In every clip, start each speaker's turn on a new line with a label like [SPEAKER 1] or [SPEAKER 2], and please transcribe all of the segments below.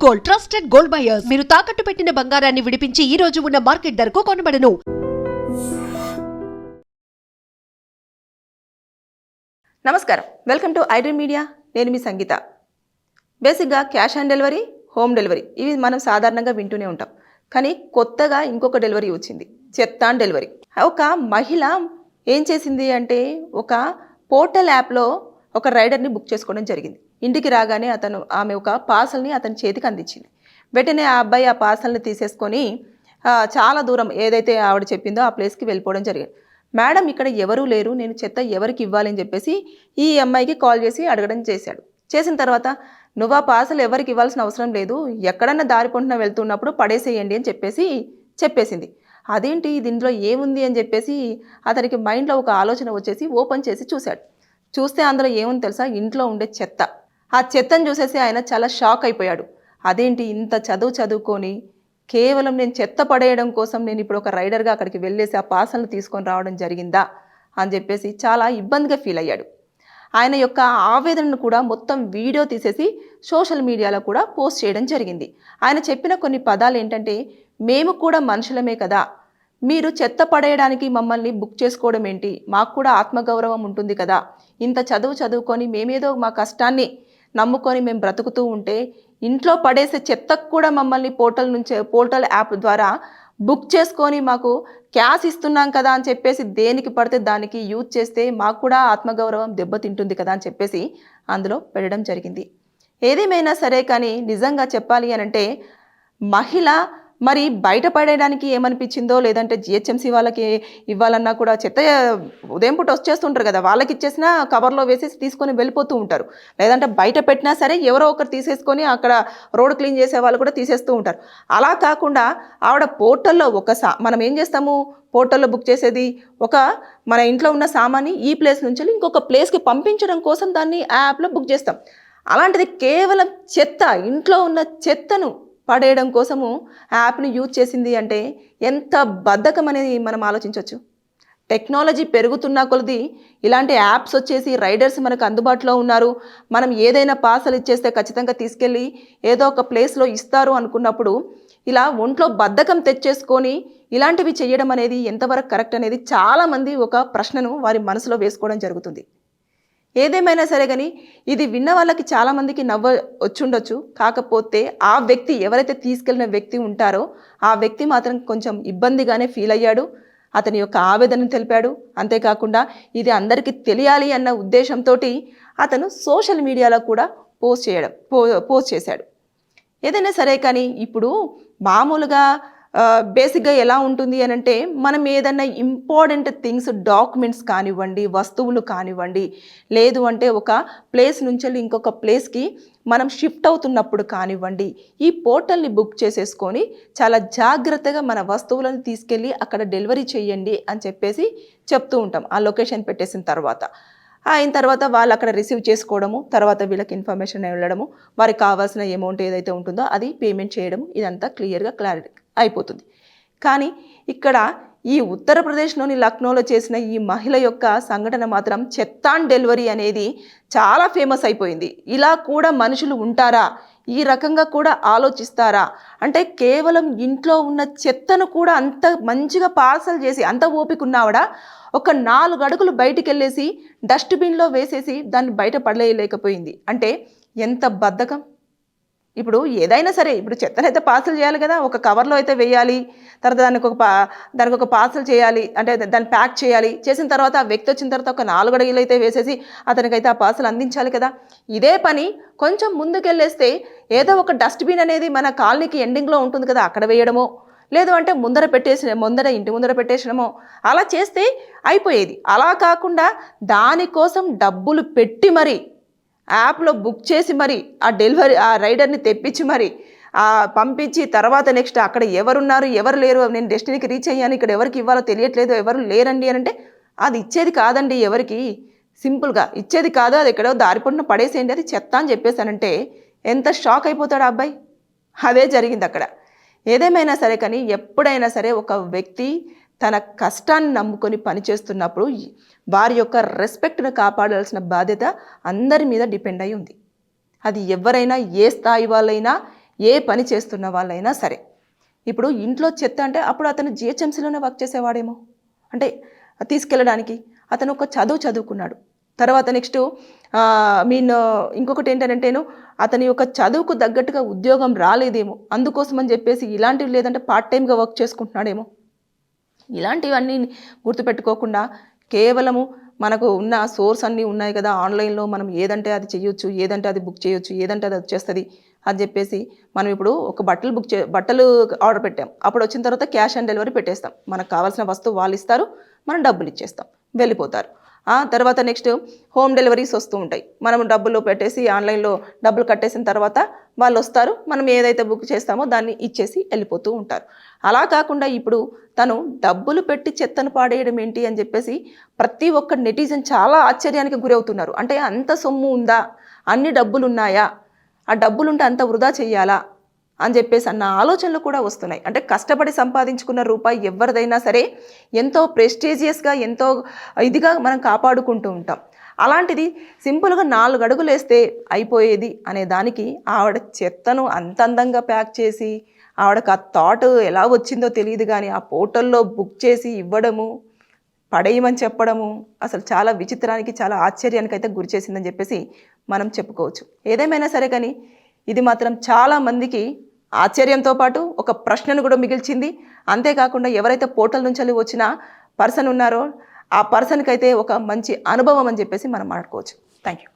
[SPEAKER 1] Gold, trusted gold buyers. మీరు తాకట్టు పెట్టిన బంగారాన్ని విడిపించి ఈ రోజు ఉన్న మార్కెట్ ధరకు కొనబడను.
[SPEAKER 2] నమస్కారం, వెల్కమ్ టు ఐడ్రీమ్ మీడియా. నేను మీ సంగీత. బేసిక్గా cash on delivery, home delivery ఇవి మనం సాధారణంగా వింటూనే ఉంటాం. కానీ కొత్తగా ఇంకొక డెలివరీ వచ్చింది, చెత్త ఆన్ డెలివరీ. ఒక మహిళ ఏం చేసింది అంటే ఒక పోర్టల్ యాప్లో ఒక రైడర్ని బుక్ చేసుకోవడం జరిగింది. ఇంటికి రాగానే ఆమె ఒక పార్సల్ని అతని చేతికి అందించింది. వెంటనే ఆ అబ్బాయి ఆ పార్సల్ని తీసేసుకొని చాలా దూరం ఏదైతే ఆవిడ చెప్పిందో ఆ ప్లేస్కి వెళ్ళిపోవడం జరిగింది. మేడం ఇక్కడ ఎవరూ లేరు, నేను చెత్త ఎవరికి ఇవ్వాలి అని చెప్పేసి ఈ అమ్మాయికి కాల్ చేసి అడగడం చేశాడు. చేసిన తర్వాత నువ్వు ఆ పార్సల్ ఎవరికి ఇవ్వాల్సిన అవసరం లేదు, ఎక్కడన్నా దారి పొంటున వెళ్తున్నప్పుడు పడేసేయండి అని చెప్పేసింది. అదేంటి దీంట్లో ఏముంది అని చెప్పేసి అతనికి మైండ్లో ఒక ఆలోచన వచ్చేసి ఓపెన్ చేసి చూస్తే అందులో ఏముంది తెలుసా, ఇంట్లో ఉండే చెత్త. ఆ చెత్తను చూసేసి ఆయన చాలా షాక్ అయిపోయాడు. అదేంటి ఇంత చదువుకొని కేవలం నేను చెత్త పడేయడం కోసం నేను ఇప్పుడు ఒక రైడర్గా అక్కడికి వెళ్ళేసి ఆ పార్సల్ని తీసుకొని రావడం జరిగిందా అని చెప్పేసి చాలా ఇబ్బందిగా ఫీల్ అయ్యాడు. ఆయన యొక్క ఆవేదనను కూడా మొత్తం వీడియో తీసేసి సోషల్ మీడియాలో కూడా పోస్ట్ చేయడం జరిగింది. ఆయన చెప్పిన కొన్ని పదాలు ఏంటంటే, మేము కూడా మనుషులమే కదా, మీరు చెత్త పడేయడానికి మమ్మల్ని బుక్ చేసుకోవడం ఏంటి, మాకు కూడా ఆత్మగౌరవం ఉంటుంది కదా, ఇంత చదువుకొని మేమేదో మా కష్టాన్ని నమ్ముకొని మేము బ్రతుకుతూ ఉంటే ఇంట్లో పడేసే చెత్తకు కూడా మమ్మల్ని పోర్టల్ యాప్ ద్వారా బుక్ చేసుకొని మాకు క్యాష్ ఇస్తున్నాం కదా అని చెప్పేసి దేనికి పడితే దానికి యూజ్ చేస్తే మాకు కూడా ఆత్మగౌరవం దెబ్బతింటుంది కదా అని చెప్పేసి అందులో పెట్టడం జరిగింది. ఏదేమైనా సరే కానీ నిజంగా చెప్పాలి అనంటే మహిళ మరి బయటపడేయడానికి ఏమనిపించిందో, లేదంటే జిహెచ్ఎంసీ వాళ్ళకి ఇవ్వాలన్నా కూడా చెత్త ఉదయం పూట వచ్చేస్తుంటారు కదా, వాళ్ళకి ఇచ్చేసిన కవర్లో వేసేసి తీసుకొని వెళ్ళిపోతూ ఉంటారు. లేదంటే బయట పెట్టినా సరే ఎవరో ఒకరు తీసేసుకొని అక్కడ రోడ్ క్లీన్ చేసే వాళ్ళు కూడా తీసేస్తూ ఉంటారు. అలా కాకుండా ఆవిడ పోర్టల్లో మనం ఏం చేస్తాము, పోర్టల్లో బుక్ చేసేది మన ఇంట్లో ఉన్న సామాన్ని ఈ ప్లేస్ నుంచి ఇంకొక ప్లేస్కి పంపించడం కోసం దాన్ని ఆ యాప్లో బుక్ చేస్తాం. అలాంటిది కేవలం ఇంట్లో ఉన్న చెత్తను పడేయడం కోసము యాప్ని యూజ్ చేసింది అంటే ఎంత బద్ధకం అనేది మనం ఆలోచించవచ్చు. టెక్నాలజీ పెరుగుతున్న కొలది ఇలాంటి యాప్స్ వచ్చేసి రైడర్స్ మనకు అందుబాటులో ఉన్నారు, మనం ఏదైనా పార్సల్ ఇచ్చేస్తే ఖచ్చితంగా తీసుకెళ్ళి ఏదో ఒక ప్లేస్లో ఇస్తారు అనుకున్నప్పుడు ఇలా ఒంట్లో బద్ధకం తెచ్చేసుకొని ఇలాంటివి చేయడం అనేది ఎంతవరకు కరెక్ట్ అనేది చాలామంది ఒక ప్రశ్నను వారి మనసులో వేసుకోవడం జరుగుతుంది. ఏదేమైనా సరే కానీ ఇది విన్న వాళ్ళకి చాలామందికి నవ్వు వచ్చుండొచ్చు. కాకపోతే ఆ వ్యక్తి ఎవరైతే తీసుకెళ్లిన వ్యక్తి ఉంటారో ఆ వ్యక్తి మాత్రం కొంచెం ఇబ్బందిగానే ఫీల్ అయ్యాడు, అతని యొక్క ఆవేదనను తెలిపాడు. అంతేకాకుండా ఇది అందరికీ తెలియాలి అన్న ఉద్దేశంతో అతను సోషల్ మీడియాలో కూడా పోస్ట్ చేశాడు. ఏదైనా సరే కానీ ఇప్పుడు మామూలుగా బేసిక్గా ఎలా ఉంటుంది అని అంటే, మనం ఏదైనా ఇంపార్టెంట్ థింగ్స్, డాక్యుమెంట్స్ కానివ్వండి, వస్తువులు కానివ్వండి, లేదు అంటే ఒక ప్లేస్ నుంచి ఇంకొక ప్లేస్కి మనం షిఫ్ట్ అవుతున్నప్పుడు కానివ్వండి, ఈ పోర్టల్ని బుక్ చేసేసుకొని చాలా జాగ్రత్తగా మన వస్తువులను తీసుకెళ్ళి అక్కడ డెలివరీ చేయండి అని చెప్పేసి చెప్తూ ఉంటాం. ఆ లొకేషన్ పెట్టేసిన తర్వాత అయిన తర్వాత వాళ్ళు అక్కడ రిసీవ్ చేసుకోవడము, తర్వాత వీళ్ళకి ఇన్ఫర్మేషన్ వెళ్ళడము, వారికి కావాల్సిన అమౌంట్ ఏదైతే ఉంటుందో అది పేమెంట్ చేయడం, ఇదంతా క్లారిటీ అయిపోతుంది. కానీ ఇక్కడ ఈ ఉత్తరప్రదేశ్లోని లక్నోలో చేసిన ఈ మహిళ యొక్క సంఘటన మాత్రం చెత్త ఆన్ డెలివరీ అనేది చాలా ఫేమస్ అయిపోయింది. ఇలా కూడా మనుషులు ఉంటారా, ఈ రకంగా కూడా ఆలోచిస్తారా అంటే, కేవలం ఇంట్లో ఉన్న చెత్తను కూడా అంత మంచిగా పార్సల్ చేసి అంత ఓపిక ఉన్నావిడ ఒక 4 అడుగులు బయటికి వెళ్ళేసి డస్ట్బిన్లో వేసేసి దాన్ని బయట పడలేయలేకపోయింది అంటే ఎంత బద్ధకం. ఇప్పుడు ఏదైనా సరే, ఇప్పుడు చెత్తనైతే పార్సల్ చేయాలి కదా, ఒక కవర్లో అయితే వేయాలి, తర్వాత దానికి ఒక పార్సల్ చేయాలి, అంటే దాన్ని ప్యాక్ చేయాలి. చేసిన తర్వాత ఆ వ్యక్తి వచ్చిన తర్వాత ఒక 4 అడుగులు అయితే వేసేసి అతనికైతే ఆ పార్సల్ అందించాలి కదా. ఇదే పని కొంచెం ముందుకెళ్ళేస్తే ఏదో ఒక డస్ట్బిన్ అనేది మన కాలనీకి ఎండింగ్లో ఉంటుంది కదా, అక్కడ వేయడమో, లేదు అంటే ఇంటి ముందర పెట్టేసడమో అలా చేస్తే అయిపోయేది. అలా కాకుండా దానికోసం డబ్బులు పెట్టి మరి యాప్లో బుక్ చేసి మరి ఆ రైడర్ని తెప్పించి మరి పంపించి తర్వాత నెక్స్ట్ అక్కడ ఎవరున్నారు ఎవరు లేరు, నేను డెస్టినీకి రీచ్ అయ్యాను, ఇక్కడ ఎవరికి ఇవ్వాలో తెలియట్లేదు, ఎవరు లేరండి అని అంటే అది ఇచ్చేది కాదండి. ఎవరికి సింపుల్గా ఇచ్చేది కాదు, అది ఎక్కడో దారిపొంటున పడేసేయండి, అది చెత్త అని చెప్పేసానంటే ఎంత షాక్ అయిపోతాడు ఆ అబ్బాయి. అదే జరిగింది అక్కడ. ఏదేమైనా సరే కానీ ఎప్పుడైనా సరే ఒక వ్యక్తి తన కష్టాన్ని నమ్ముకొని పనిచేస్తున్నప్పుడు వారి యొక్క రెస్పెక్ట్ను కాపాడాల్సిన బాధ్యత అందరి మీద డిపెండ్ అయి ఉంది. అది ఎవరైనా ఏ స్థాయి వాళ్ళైనా ఏ పని చేస్తున్న వాళ్ళైనా సరే. ఇప్పుడు ఇంట్లో చెత్త అంటే అప్పుడు అతను జిహెచ్ఎంసీలోనే వర్క్ చేసేవాడేమో, అంటే తీసుకెళ్ళడానికి అతను ఒక చదువుకున్నాడు. తర్వాత నెక్స్ట్ ఇంకొకటి ఏంటంటేను అతని యొక్క చదువుకు తగ్గట్టుగా ఉద్యోగం రాలేదేమో, అందుకోసం అని చెప్పేసి ఇలాంటివి లేదంటే పార్ట్ టైంగా వర్క్ చేసుకుంటున్నాడేమో. ఇలాంటివన్నీ గుర్తుపెట్టుకోకుండా కేవలము మనకు ఉన్న సోర్స్ అన్నీ ఉన్నాయి కదా, ఆన్లైన్లో మనం ఏదంటే అది చేయొచ్చు, ఏదంటే అది బుక్ చేయొచ్చు, ఏదంటే అది వచ్చేస్తుంది అని చెప్పేసి మనం ఇప్పుడు ఒక బట్టలు ఆర్డర్ పెట్టాం, అప్పుడు వచ్చిన తర్వాత క్యాష్ ఆన్ డెలివరీ పెట్టేస్తాం. మనకు కావాల్సిన వస్తువు వాళ్ళు ఇస్తారు, మనం డబ్బులు ఇచ్చేస్తాం, వెళ్ళిపోతారు. తర్వాత నెక్స్ట్ హోమ్ డెలివరీస్ వస్తూ ఉంటాయి. మనం డబ్బులు పెట్టేసి ఆన్లైన్లో డబ్బులు కట్టేసిన తర్వాత వాళ్ళు వస్తారు, మనం ఏదైతే బుక్ చేస్తామో దాన్ని ఇచ్చేసి వెళ్ళిపోతూ ఉంటారు. అలా కాకుండా ఇప్పుడు తను డబ్బులు పెట్టి చెత్తను పాడేయడం ఏంటి అని చెప్పేసి ప్రతి ఒక్క నెటిజన్ చాలా ఆశ్చర్యానికి గురవుతున్నారు. అంటే అంత సొమ్ము ఉందా, అన్ని డబ్బులు ఉన్నాయా, ఆ డబ్బులుంటే అంత వృధా చెయ్యాలా అని చెప్పేసి అన్న ఆలోచనలు కూడా వస్తున్నాయి. అంటే కష్టపడి సంపాదించుకున్న రూపాయి ఎవరిదైనా సరే ఎంతో ప్రెస్టీజియస్గా, ఎంతో ఇదిగా మనం కాపాడుకుంటూ ఉంటాం. అలాంటిది సింపుల్గా 4 అడుగులు వేస్తే అయిపోయేది అనే దానికి ఆవిడ చెత్తను అంత అందంగా ప్యాక్ చేసి, ఆవిడకి ఆ థాట్ ఎలా వచ్చిందో తెలియదు కానీ ఆ పోర్టల్లో బుక్ చేసి ఇవ్వడము, పడేయమని చెప్పడము అసలు చాలా విచిత్రానికి, చాలా ఆశ్చర్యానికి అయితే గురి చేసిందని చెప్పేసి మనం చెప్పుకోవచ్చు. ఏదేమైనా సరే కానీ ఇది మాత్రం చాలా మందికి ఆశ్చర్యంతో పాటు ఒక ప్రశ్నను కూడా మిగిల్చింది. అంతేకాకుండా ఎవరైతే పోర్టల్ నుంచి వచ్చిన పర్సన్ ఉన్నారో ఆ పర్సన్కి అయితే ఒక మంచి అనుభవం అని చెప్పేసి మనం మాట్లాడుకోవచ్చు. Thank you.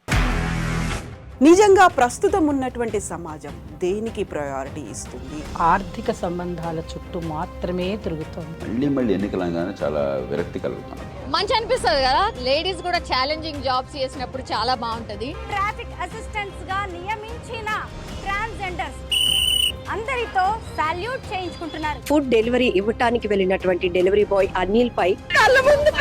[SPEAKER 3] నిజంగా ప్రస్తుతం ఉన్నటువంటి సమాజం దేనికి ప్రయారిటీ ఇస్తుంది?
[SPEAKER 4] ఆర్థిక సంబంధాల చుట్టూ మాత్రమే తిరుగుతుంది.
[SPEAKER 5] మళ్ళీ ఎన్నికలంగానే చాలా విరక్తి కలుగుతాను.
[SPEAKER 6] మంచి అనిపిస్తుంది కదా, లేడీస్ కూడా ఛాలెంజింగ్ జాబ్స్ చేసినప్పుడు చాలా బాగుంటది.
[SPEAKER 7] ట్రాఫిక్ అసిస్టెంట్స్ గా నియమించిన ట్రాన్స్జెండర్స్ అందరితో సాల్యూట్ చేయించుకుంటున్నారు.
[SPEAKER 8] ఫుడ్ డెలివరీ ఇవ్వటానికి వెళ్ళినటువంటి డెలివరీ బాయ్ అనిల్ పై
[SPEAKER 7] కళ్ళ ముందు